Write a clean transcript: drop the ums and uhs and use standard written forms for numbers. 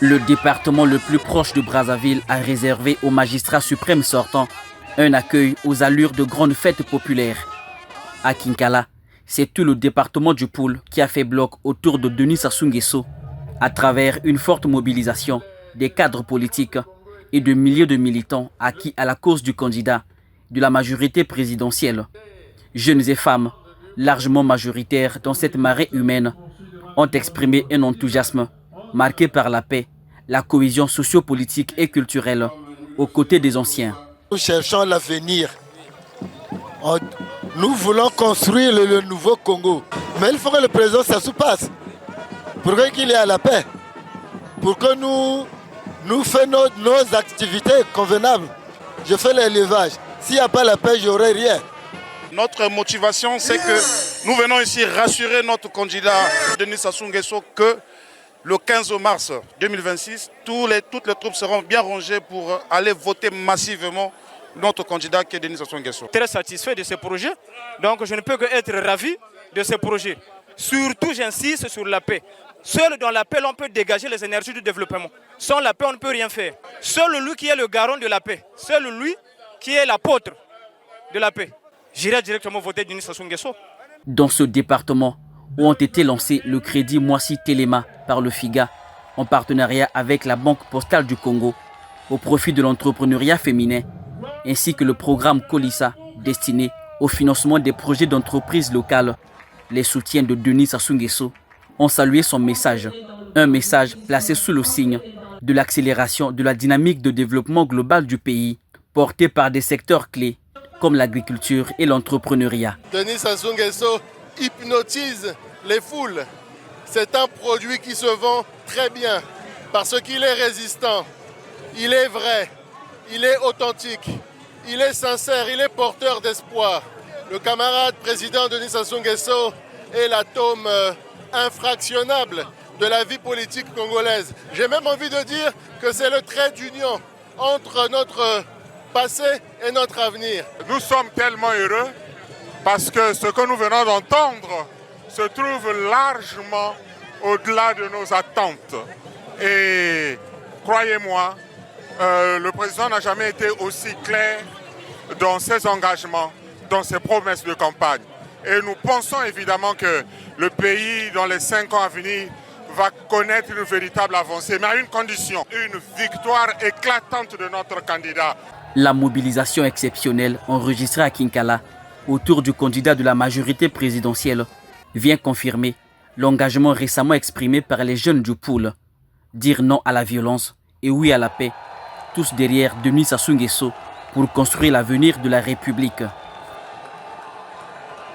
Le département le plus proche de Brazzaville a réservé au magistrat suprême sortant un accueil aux allures de grandes fêtes populaires. À Kinkala, c'est tout le département du Poul qui a fait bloc autour de Denis Sassou Nguesso à travers une forte mobilisation des cadres politiques et de milliers de militants acquis à la cause du candidat de la majorité présidentielle. Jeunes et femmes, largement majoritaires dans cette marée humaine, ont exprimé un enthousiasme marqué par la paix, la cohésion sociopolitique et culturelle aux côtés des anciens. Nous cherchons l'avenir. Nous voulons construire le nouveau Congo. Mais il faut que le président Sassou passe pour qu'il y ait la paix. Pour que nous fassions nos activités convenables. Je fais l'élevage. S'il n'y a pas la paix, je n'aurai rien. Notre motivation, c'est que nous venons ici rassurer notre candidat Denis Sassou Nguesso que le 15 mars 2026, toutes les troupes seront bien rangées pour aller voter massivement notre candidat qui est Denis Sassou Nguesso. Très satisfait de ce projet, donc je ne peux qu'être ravi de ce projet. Surtout, j'insiste sur la paix. Seul dans la paix, on peut dégager les énergies du développement. Sans la paix, on ne peut rien faire. Seul lui qui est le garant de la paix, seul lui qui est l'apôtre de la paix. J'irai directement voter Denis Sassou Nguesso. Dans ce département, où ont été lancés le crédit Moissi Telema par le FIGA en partenariat avec la Banque postale du Congo au profit de l'entrepreneuriat féminin, ainsi que le programme Colissa destiné au financement des projets d'entreprises locales. Les soutiens de Denis Sassou Nguesso ont salué son message, un message placé sous le signe de l'accélération de la dynamique de développement global du pays, porté par des secteurs clés comme l'agriculture et l'entrepreneuriat. Denis Sassou Nguesso hypnotise les foules. C'est un produit qui se vend très bien parce qu'il est résistant, il est vrai, il est authentique, il est sincère, il est porteur d'espoir. Le camarade président Denis Sassou Nguesso est l'atome infractionnable de la vie politique congolaise. J'ai même envie de dire que c'est le trait d'union entre notre passé et notre avenir. Nous sommes tellement heureux parce que ce que nous venons d'entendre se trouve largement au-delà de nos attentes. Et croyez-moi, le président n'a jamais été aussi clair dans ses engagements, dans ses promesses de campagne. Et nous pensons évidemment que le pays, dans les 5 ans à venir, va connaître une véritable avancée, mais à une condition, une victoire éclatante de notre candidat. La mobilisation exceptionnelle enregistrée à Kinkala autour du candidat de la majorité présidentielle vient confirmer l'engagement récemment exprimé par les jeunes du Poul. Dire non à la violence et oui à la paix, tous derrière Denis Sassou Nguesso pour construire l'avenir de la République.